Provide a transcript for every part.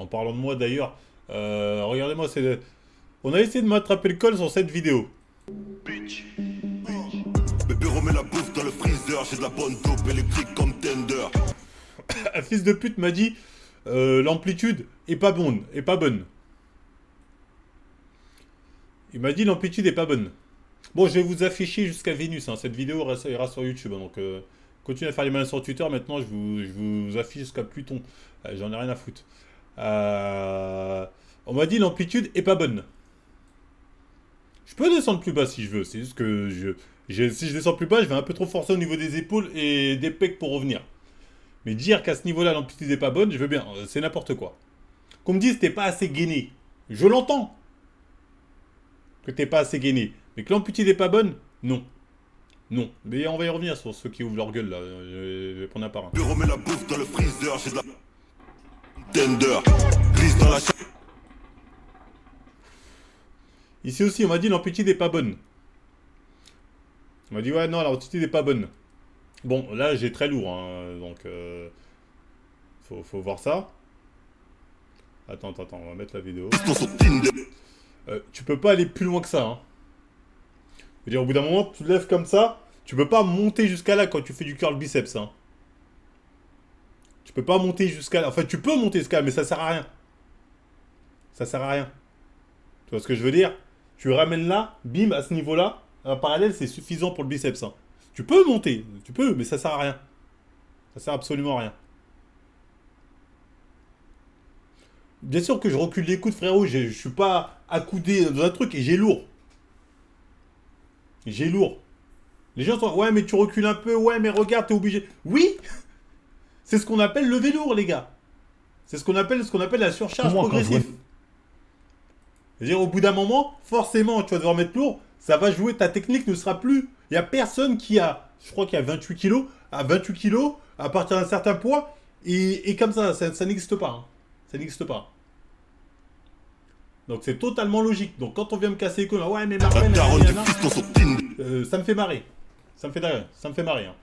En parlant de moi d'ailleurs, regardez-moi, on a essayé de m'attraper le col sur cette vidéo. Bitch. Bébé remet la bouffe dans le freezer, j'ai de la bonne dope électrique comme Tender. Un fils de pute m'a dit l'amplitude est pas bonne, est pas bonne. Il m'a dit l'amplitude est pas bonne. Bon, je vais vous afficher jusqu'à Vénus, hein. Cette vidéo ira sur YouTube, hein. Donc continuez à faire les malins sur Twitter. Maintenant, je vous affiche jusqu'à Pluton. J'en ai rien à foutre. On m'a dit l'amplitude est pas bonne. Je peux descendre plus bas si je veux. C'est juste que si je descends plus bas, je vais un peu trop forcer au niveau des épaules et des pecs pour revenir. Mais dire qu'à ce niveau-là, l'amplitude est pas bonne, je veux bien. C'est n'importe quoi. Qu'on me dise que t'es pas assez gainé. Je l'entends. Que t'es pas assez gainé. Mais que l'amplitude est pas bonne, non. Non. Mais on va y revenir sur ceux qui ouvrent leur gueule là. Je vais prendre un par un. Bébé remet la bouffe dans le freezer, j'ai de la Tender. Glisse dans la Ici aussi, on m'a dit l'amplitude est pas bonne. On m'a dit ouais, non, l'amplitude est pas bonne. Bon, là, j'ai très lourd, hein, donc faut voir ça. Attends, on va mettre la vidéo. piston sur Tinder. Tu peux pas aller plus loin que ça, hein. Je veux dire, au bout d'un moment, tu te lèves comme ça, tu peux pas monter jusqu'à là quand tu fais du curl biceps, hein. Tu peux pas monter jusqu'à là. Enfin, tu peux monter jusqu'à là, mais ça sert à rien. Ça sert à rien. Tu vois ce que je veux dire? Tu ramènes là, bim, à ce niveau-là, un parallèle, c'est suffisant pour le biceps, hein. Tu peux monter, tu peux, mais ça sert à rien. Ça sert absolument à rien. Bien sûr que je recule les coudes, frérot, je suis pas accoudé dans un truc et j'ai lourd. J'ai lourd. Les gens sont, ouais, mais tu recules un peu, ouais, mais regarde, t'es obligé. Oui. C'est ce qu'on appelle lever lourd, les gars. C'est ce qu'on appelle la surcharge Moi, quand je progressive. vois- C'est-à-dire, au bout d'un moment, forcément, tu vas devoir mettre lourd, ça va jouer, ta technique ne sera plus. Il n'y a personne qui a, je crois qu'il y a 28 kilos, à 28 kilos, à partir d'un certain poids, et comme ça n'existe pas, hein. Ça n'existe pas. Donc c'est totalement logique. Donc quand on vient me casser les couilles, ouais, mais La Marvel, daronne du piston sur Tinder. ça me fait marrer. Ça me fait marrer, hein.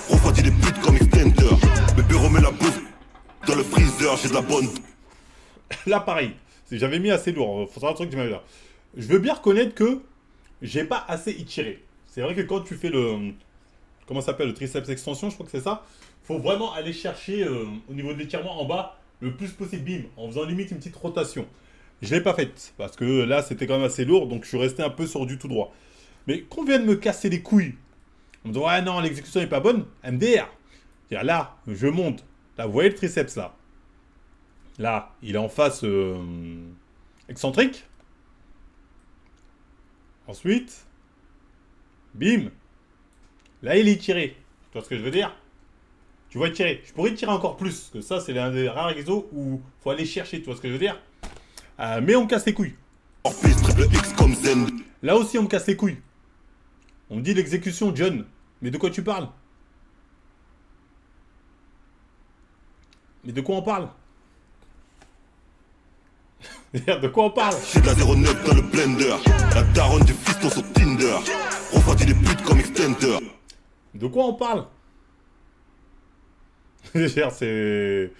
Refroidis les putes comme Extender. Bébé remet la bouffe dans le freezer, j'ai de la bonne. Là, pareil. J'avais mis assez lourd. Faut savoir un truc que tu m'avais là. Je veux bien reconnaître que j'ai pas assez étiré. C'est vrai que quand tu fais le. Comment ça s'appelle? Le triceps extension, je crois que c'est ça. Faut vraiment aller chercher au niveau de l'étirement en bas le plus possible, bim, en faisant limite une petite rotation. Je l'ai pas faite parce que là c'était quand même assez lourd, donc je suis resté un peu sur du tout droit. Mais qu'on vienne me casser les couilles, on me dit ouais non, l'exécution est pas bonne, MDR. C'est-à-dire là, je monte. Là, vous voyez le triceps là. Là, il est en face excentrique. Ensuite, bim. Là, il est tiré. Tu vois ce que je veux dire? Tu vois tirer. Je pourrais tirer encore plus. Parce que ça, c'est l'un des rares exos où faut aller chercher. Tu vois ce que je veux dire? Mais on me casse les couilles. Hors piste, triple X comme Zen. Là aussi, on me casse les couilles. On me dit l'exécution, John. Mais de quoi tu parles? Mais de quoi on parle? De quoi on parle? J'ai de la 09 dans le blender. La daronne du fiston sur Tinder. Refroidis les putes comme Extender. De quoi on parle? C'est...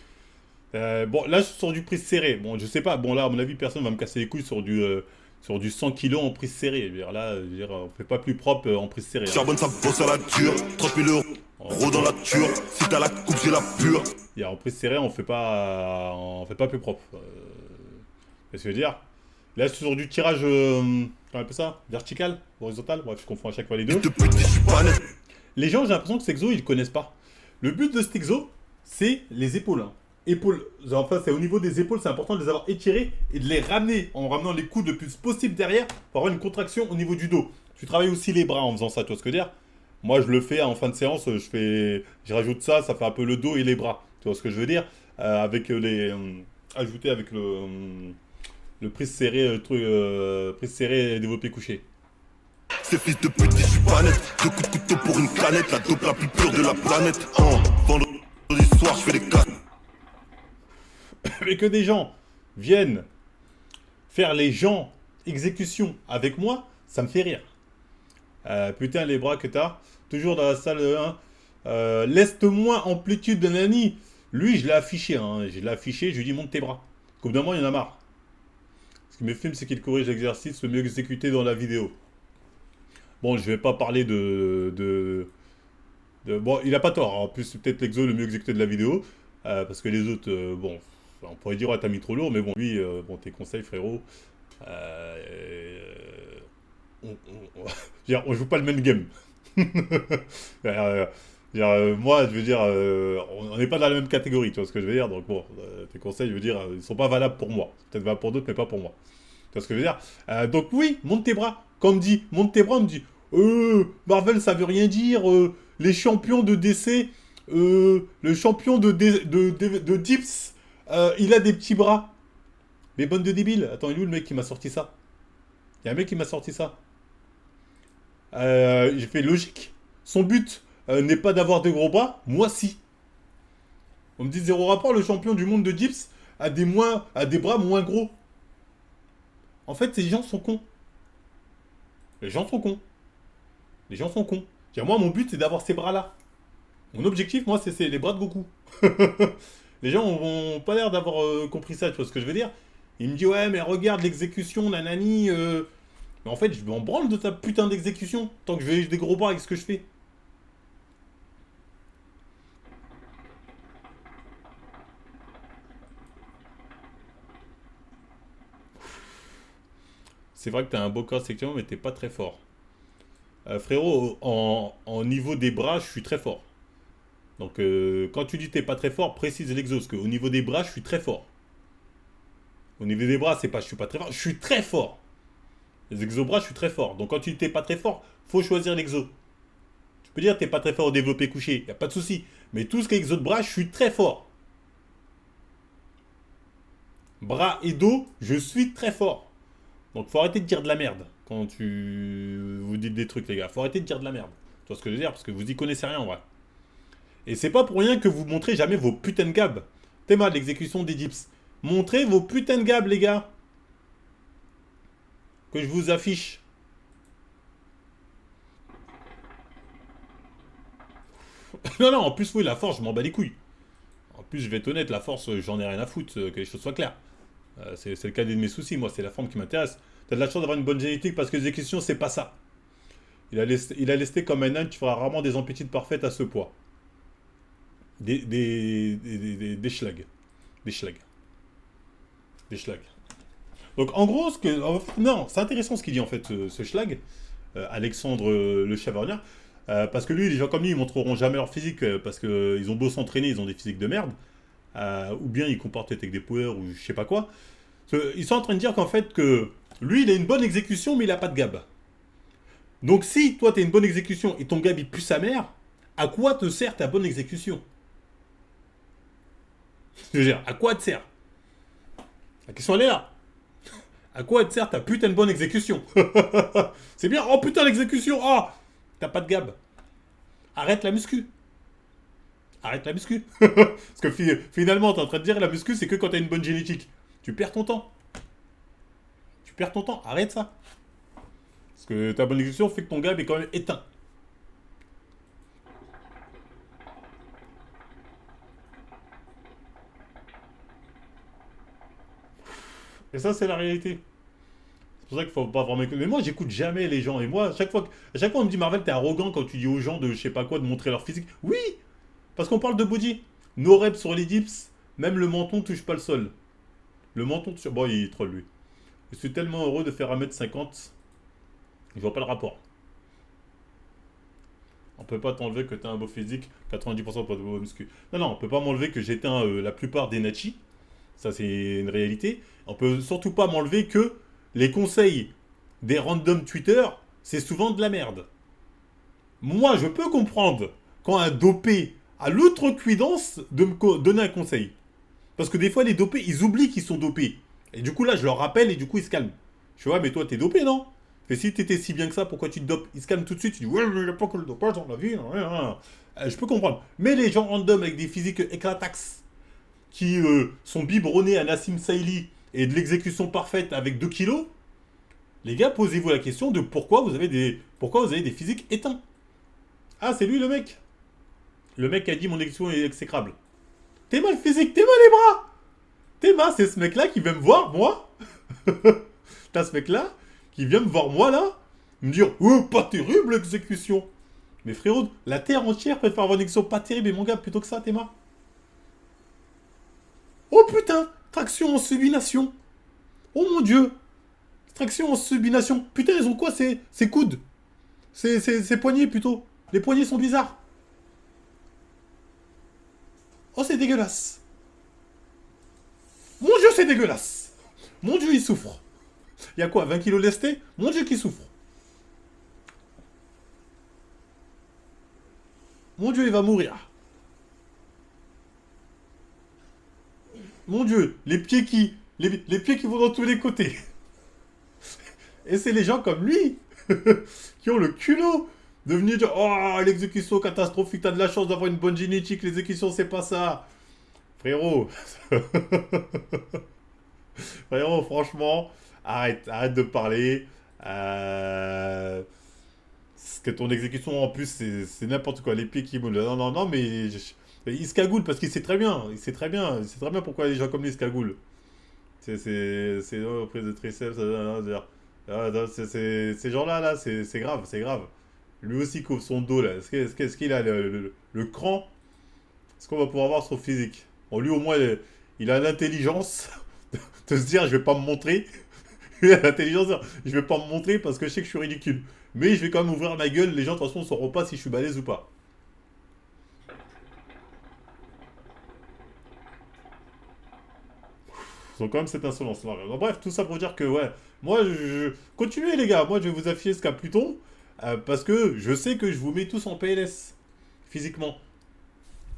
bon, là, je suis sur du prise serré. Bon, je sais pas. Bon, là, à mon avis, personne va me casser les couilles sur du 100 kilos en prise serrée. Je veux dire, là, je veux dire, on fait pas plus propre en prise serrée, hein. Charbonne ça bosse à la dure. 30 000 euros. Gros dans la ture. Si t'as la coupe, j'ai la pure. Il y a en prise serrée, on fait pas plus propre. Qu'est-ce que je veux dire? Là, je suis sur du tirage, comment on appelle ça? Vertical? Horizontal? Bref, je confonds à chaque fois les deux. De pute, je suis pas net. Les gens, j'ai l'impression que cet exo, ils connaissent pas. Le but de cet exo, c'est les épaules, hein. Épaules, enfin, c'est au niveau des épaules, c'est important de les avoir étirées et de les ramener en ramenant les coudes le plus possible derrière pour avoir une contraction au niveau du dos. Tu travailles aussi les bras en faisant ça, tu vois ce que je veux dire? Moi, je le fais en fin de séance, je rajoute ça, ça fait un peu le dos et les bras. Tu vois ce que je veux dire? Avec ajouter avec le prise serrée, prise serrée et développé couché. Ces fils de pute, je suis pas net. 2 coups de couteau pour une canette. La dope la plus pure de la planète. Vendredi soir, je fais des casses. Mais que des gens viennent faire les gens exécution avec moi, ça me fait rire. Putain, les bras que t'as, toujours dans la salle 1. Laisse moins amplitude de Nani. Lui, je l'ai affiché, hein. Je l'ai affiché, je lui ai dit monte tes bras. Au bout d'un moment, il y en a marre. Ce qui me filme, c'est qu'il corrige l'exercice le mieux exécuté dans la vidéo. Bon, je vais pas parler bon, il a pas tort, hein. En plus, c'est peut-être l'exo le mieux exécuté de la vidéo. Parce que les autres, bon, on pourrait dire, ouais, t'as mis trop lourd, mais bon, lui, bon, tes conseils, frérot. Euh, on joue pas le même game. Euh, moi, je veux dire, on n'est pas dans la même catégorie, tu vois ce que je veux dire. Donc bon, tes conseils, je veux dire, ils sont pas valables pour moi. Peut-être valables pour d'autres, mais pas pour moi. Tu vois ce que je veux dire. Donc oui, monte tes bras. Quand on me dit, monte tes bras, on me dit, Marvel, ça veut rien dire. Les champions de DC, le champion de Dips, il a des petits bras. Mais bonne de débile. Attends, il est où le mec qui m'a sorti ça? Il y a un mec qui m'a sorti ça. J'ai fait logique. Son but n'est pas d'avoir de gros bras. Moi, si. On me dit zéro rapport, le champion du monde de Dips a des bras moins gros. En fait, ces gens sont cons. Les gens sont cons. Les gens sont cons. Moi, mon but, c'est d'avoir ces bras-là. Mon objectif, moi, c'est les bras de Goku. Les gens ont pas l'air d'avoir compris ça, tu vois ce que je veux dire. Il me dit, ouais, mais regarde l'exécution, nanani. Mais en fait, je m'en branle de ta putain d'exécution. Tant que j'ai des gros bras avec ce que je fais. C'est vrai que t'as un beau corps effectivement, mais t'es pas très fort. Frérot, en niveau des bras, je suis très fort. Donc, quand tu dis t'es pas très fort, précise l'exo. Parce qu'au niveau des bras, je suis très fort. Au niveau des bras, c'est pas je suis pas très fort. Je suis très fort. Les exobras, je suis très fort. Donc, quand tu dis t'es pas très fort, faut choisir l'exo. Tu peux dire t'es pas très fort au développé couché. Y a pas de souci. Mais tout ce qui est exo de bras, je suis très fort. Bras et dos, je suis très fort. Donc faut arrêter de dire de la merde quand tu vous dites des trucs les gars. Faut arrêter de dire de la merde. Tu vois ce que je veux dire? Parce que vous y connaissez rien en vrai. Et c'est pas pour rien que vous montrez jamais vos putains de gabs. Théma de l'exécution des dips. Montrez vos putains de gabs les gars. Que je vous affiche. Non non, en plus oui la force je m'en bats les couilles. En plus je vais être honnête, la force j'en ai rien à foutre, que les choses soient claires. C'est le cas de mes soucis, moi c'est la forme qui m'intéresse. T'as de la chance d'avoir une bonne génétique parce que l'exécution c'est pas ça. Il a lesté comme un âne, tu feras rarement des amplitudes parfaites à ce poids. Des schlags. Des schlags. Des schlags. Donc en gros, non, c'est intéressant ce qu'il dit en fait, ce schlag. Alexandre le Chavornier. Parce que lui, les gens comme lui, ils montreront jamais leur physique parce qu'ils ont beau s'entraîner, ils ont des physiques de merde. Ou bien ils comportent avec des powers ou je sais pas quoi. Ils sont en train de dire qu'en fait que lui, il a une bonne exécution, mais il a pas de gab. Donc si toi, t'as une bonne exécution et ton gab il pue sa mère, à quoi te sert ta bonne exécution? Je veux dire, à quoi te sert? La question elle est là. À quoi te sert ta putain de bonne exécution? C'est bien, oh putain l'exécution, ah, t'as pas de gab. Arrête la muscu. Arrête la muscu. Parce que finalement, t'es en train de dire la muscu, c'est que quand t'as une bonne génétique. Tu perds ton temps. Tu perds ton temps, arrête ça. Parce que ta bonne exécution fait que ton gab est quand même éteint. Et ça, c'est la réalité. C'est pour ça qu'il faut pas vraiment écouter. Mais moi, j'écoute jamais les gens. Et moi, à chaque fois, on me dit Marvel, t'es arrogant quand tu dis aux gens de je sais pas quoi de montrer leur physique. Oui, parce qu'on parle de body. No reps sur les dips, même le menton touche pas le sol. Le menton sur. Bon, il troll lui. Je suis tellement heureux de faire 1m50. Je vois pas le rapport. On peut pas t'enlever que t'as un beau physique, 90% pas de beau muscu. Non, non, on peut pas m'enlever que j'éteins la plupart des nachis. Ça, c'est une réalité. On peut surtout pas m'enlever que les conseils des random Twitter, c'est souvent de la merde. Moi, je peux comprendre quand un dopé a l'outrecuidance de me donner un conseil. Parce que des fois, les dopés, ils oublient qu'ils sont dopés. Et du coup, là, je leur rappelle et du coup, ils se calment. Je vois, mais toi, t'es dopé, non? Et si t'étais si bien que ça, pourquoi tu te dopes? Ils se calment tout de suite. Tu dis, ouais, mais il n'y a pas que le dopage dans la vie. Je peux comprendre. Mais les gens random avec des physiques éclatax, qui sont biberonnés à Nassim Saïli et de l'exécution parfaite avec 2 kilos, les gars, posez-vous la question de pourquoi vous avez des physiques éteints. Ah, c'est lui le mec. Le mec qui a dit mon exécution est exécrable. Théma le physique, Théma les bras. Théma, c'est ce mec-là qui vient me voir, moi. T'as ce mec-là qui vient me voir, moi, là, me dire « Oh, pas terrible l'exécution !» Mais frérot, la terre entière préfère avoir une exécution pas terrible et mon gars plutôt que ça, Théma. Oh putain, traction en subination. Oh mon dieu. Traction en subination. Putain, ils ont quoi ces coudes? Ces poignets plutôt. Les poignets sont bizarres. Oh, c'est dégueulasse. Mon dieu, c'est dégueulasse. Mon dieu, il souffre. Il y a quoi, 20 kilos lestés? Mon dieu, qui souffre. Mon dieu, il va mourir. Mon dieu, les pieds qui vont dans tous les côtés. Et c'est les gens comme lui qui ont le culot de venir dire oh, l'exécution catastrophique, t'as de la chance d'avoir une bonne génétique, l'exécution c'est pas ça. Frérot. Frérot, franchement, arrête de parler. Parce que ton exécution en plus c'est n'importe quoi, les pieds qui bougent. Non, mais il se cagoule parce qu'il sait très bien. Il sait très bien pourquoi les gens comme lui se cagoulent. C'est prise de triceps, ces gens-là, c'est grave. Lui aussi couvre son dos, là. Est-ce qu'il a le cran? Est-ce qu'on va pouvoir voir son physique? Bon, lui, au moins, il a l'intelligence de se dire, je vais pas me montrer. Il a l'intelligence de dire, je vais pas me montrer parce que je sais que je suis ridicule. Mais je vais quand même ouvrir ma gueule. Les gens, de toute façon, ne sauront pas si je suis balèze ou pas. Ils ont quand même cette insolence. Non, bref, tout ça pour dire que, ouais, moi, continuez, les gars. Moi, je vais vous afficher ce qu'a Pluton. Parce que je sais que je vous mets tous en PLS. Physiquement.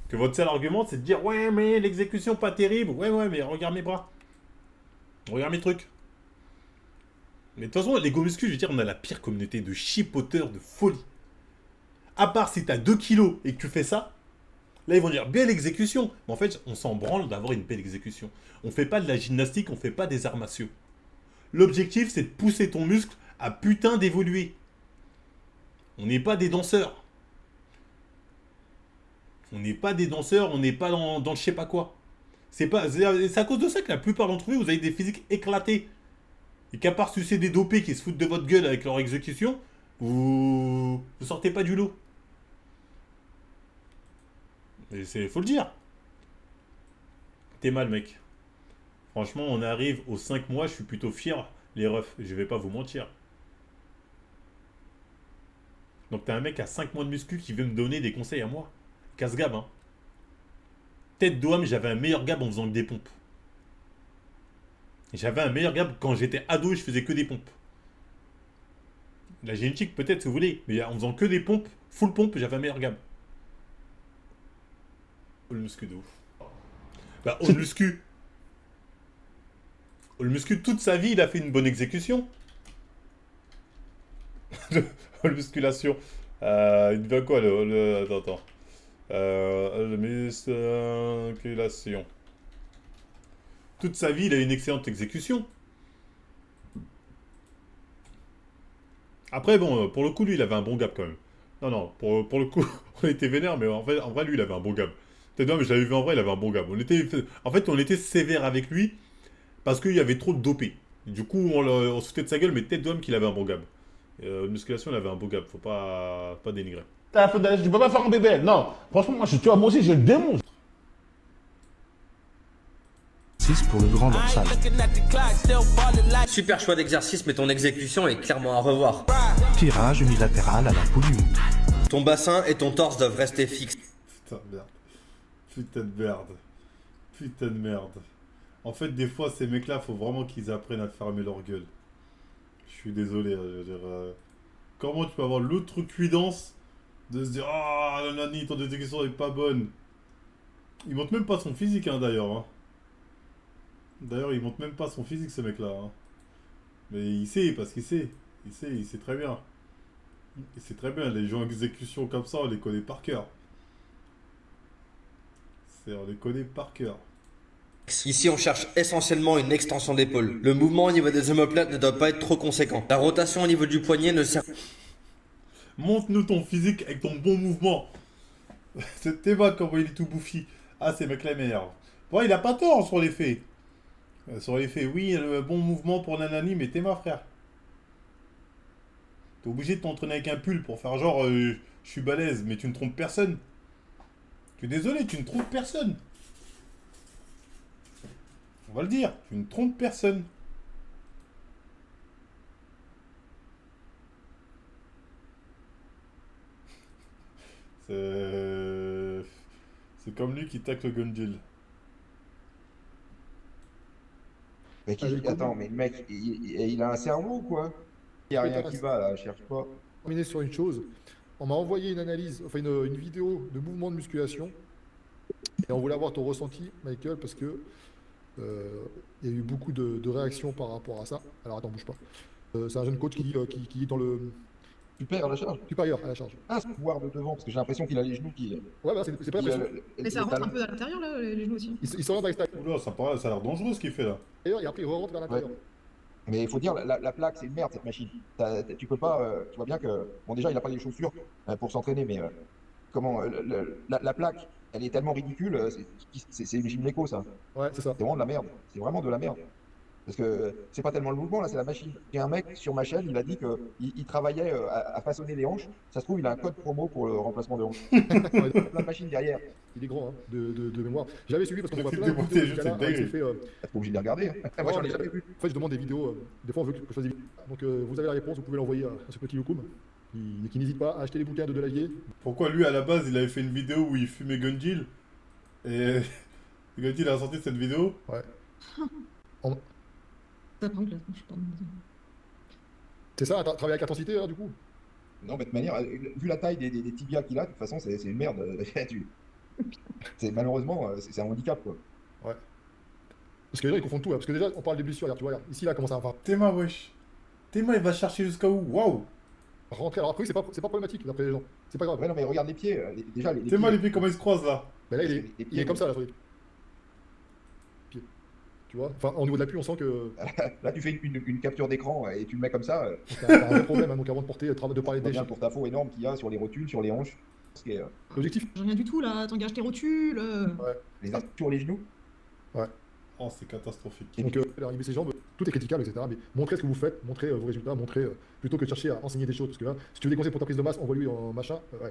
Que votre seul argument, c'est de dire, ouais, mais l'exécution pas terrible. Ouais, mais regarde mes bras. Regarde mes trucs. Mais de toute façon, les go muscu, je veux dire, on a la pire communauté de chipoteurs de folie. À part si t'as 2 kilos et que tu fais ça, là, ils vont dire belle exécution. Mais en fait, on s'en branle d'avoir une belle exécution. On fait pas de la gymnastique, on fait pas des arts martiaux. L'objectif, c'est de pousser ton muscle à putain d'évoluer. On n'est pas des danseurs. On n'est pas des danseurs, on n'est pas dans je sais pas quoi. C'est à cause de ça que la plupart d'entre vous, vous avez des physiques éclatés. Et qu'à part sucer des dopés qui se foutent de votre gueule avec leur exécution, vous sortez pas du lot. Et faut le dire. T'es mal, mec. Franchement, on arrive aux 5 mois, je suis plutôt fier, les refs. Je vais pas vous mentir. Donc t'as un mec à 5 mois de muscu qui veut me donner des conseils à moi. Casse-gab, hein. Tête d'homme, j'avais un meilleur gab en faisant que des pompes. J'avais un meilleur gab quand j'étais ado et je faisais que des pompes. La génétique, peut-être, si vous voulez. Mais en faisant que des pompes, full pompe, j'avais un meilleur gab. Le muscu de ouf. Bah, au muscu. Le muscu, toute sa vie, il a fait une bonne exécution. Le musculation. Il devient quoi attends. Le musculation. Toute sa vie, il a une excellente exécution. Après, bon, pour le coup, lui, il avait un bon gap quand même. Non, pour le coup, on était vénère, mais en vrai, lui, il avait un bon gap. Peut-être non, mais je l'avais vu en vrai, il avait un bon gap. On était sévère avec lui parce qu'il y avait trop de dopés. Du coup, on se foutait de sa gueule, mais tête d'homme qu'il avait un bon gap. Musculation, il avait un beau gap, faut pas dénigrer. Tu peux pas faire un bébé. Non, franchement, moi aussi, je le démontre. Pour le grand dorsal. Super choix d'exercice, mais ton exécution est clairement à revoir. Tirage unilatéral à la poulie. Ton bassin et ton torse doivent rester fixes. Putain de merde. Putain de merde. En fait, des fois, ces mecs-là, faut vraiment qu'ils apprennent à fermer leur gueule. Je suis désolé, je veux dire... comment tu peux avoir l'outrecuidance de se dire « Ah, Nani, ton exécution est pas bonne !» Il montre même pas son physique, hein, d'ailleurs. Hein. D'ailleurs, il montre même pas son physique, ce mec-là. Hein. Mais il sait, parce qu'il sait. Il sait très bien. Il sait très bien, les gens en exécution comme ça, on les connaît par cœur. On les connaît par cœur. Ici, on cherche essentiellement une extension d'épaule. Le mouvement au niveau des omoplates ne doit pas être trop conséquent. La rotation au niveau du poignet ne sert... Montre-nous ton physique avec ton bon mouvement. C'est Théma, comment il est tout bouffi. Ah, ces mecs-là meilleurs. Bon, il a pas tort sur les faits. Sur les faits, oui, le bon mouvement pour Nanani, mais t'es ma frère. T'es obligé de t'entraîner avec un pull pour faire genre, je suis balèze, mais tu ne trompes personne. Je suis désolé, tu ne trompes personne. On va le dire, tu ne trompes personne. C'est comme lui qui tacle le gun deal. Mais attends, mais le mec, il a un cerveau ou quoi? Il n'y a rien qui va là, je cherche pas. Terminer sur une chose. On m'a envoyé une analyse, enfin une vidéo de mouvement de musculation. Et on voulait avoir ton ressenti, Michael, parce que il y a eu beaucoup de réactions par rapport à ça. Alors attends, bouge pas. C'est un jeune coach qui est dans le Super à la charge. supérieur à la charge. Ah, ce pouvoir de devant, parce que j'ai l'impression qu'il a les genoux qui. Ouais, voilà, c'est pas impressionnant. Mais ça rentre un peu à l'intérieur, là, les genoux aussi. Il s'oriente à l'extérieur, Oula, ça a l'air dangereux ce qu'il fait là. et après il rentre vers l'intérieur. Mais il faut dire, la plaque, c'est une merde cette machine. Tu peux pas. Tu vois bien que. Bon, déjà, il n'a pas les chaussures pour s'entraîner, mais comment. La plaque, elle est tellement ridicule, c'est une gynéco, ça. Ouais, c'est ça. C'est vraiment de la merde. C'est vraiment de la merde. Parce que c'est pas tellement le mouvement, là, c'est la machine. Il y a un mec sur ma chaîne, il a dit qu'il travaillait à façonner les hanches. Ça se trouve, il a un code promo pour le remplacement de hanches. Il y a plein de machines derrière. Il est grand, hein, de mémoire. J'avais suivi parce qu'on voit Le plein de type vidéos de démonté, ce gars-là, c'est il s'est dingue. fait. T'es pas obligé de les regarder. Hein. Moi, j'en ai jamais vu. En fait, je demande des vidéos. Des fois, on veut que je fasse des vidéos. Donc, vous avez la réponse, vous pouvez l'envoyer à ce petit Youkoum. Qui n'hésite pas à acheter les bouquins de Delavier. Pourquoi lui à la base il avait fait une vidéo où il fumait Gunjil et Gunjil a sorti cette vidéo. Ouais. Ça prend là, je sais pas. C'est ça, travailler avec intensité, hein, du coup. Non, mais de toute manière, vu la taille des tibias qu'il a, de toute façon, c'est une merde. Malheureusement, c'est un handicap, quoi. Ouais. Parce que les gens ils confondent tout, hein, parce que déjà on parle des blessures, regarde, tu vois, regarde, ici là comment ça va Théma wesh. Théma il va chercher jusqu'à où? Waouh. rentrer. Alors après c'est pas problématique d'après les gens, c'est pas grave. Ouais, non, mais regarde les pieds. Déjà, les Théma pieds. les pieds comment ils se croisent là. Mais là il Les est pieds, comme ça là sur les pieds. Tu vois, enfin au niveau de l'appui on sent que Là, tu fais une capture d'écran et tu le mets comme ça. t'as un vrai problème, hein, donc avant de porter, de parler Bien d'échec. pour ta faute énorme qu'il y a sur les rotules, sur les hanches. Ce qui est, L'objectif. Rien du tout, là, t'engages tes rotules. les arcs sur les genoux. Oh c'est catastrophique. Donc arriver ses jambes, tout est critiquable, etc. Mais montrez ce que vous faites, montrez vos résultats, montrez plutôt que de chercher à enseigner des choses. Parce que là, si tu veux des conseils pour ta prise de masse, envoie-lui en machin. Ouais, bah,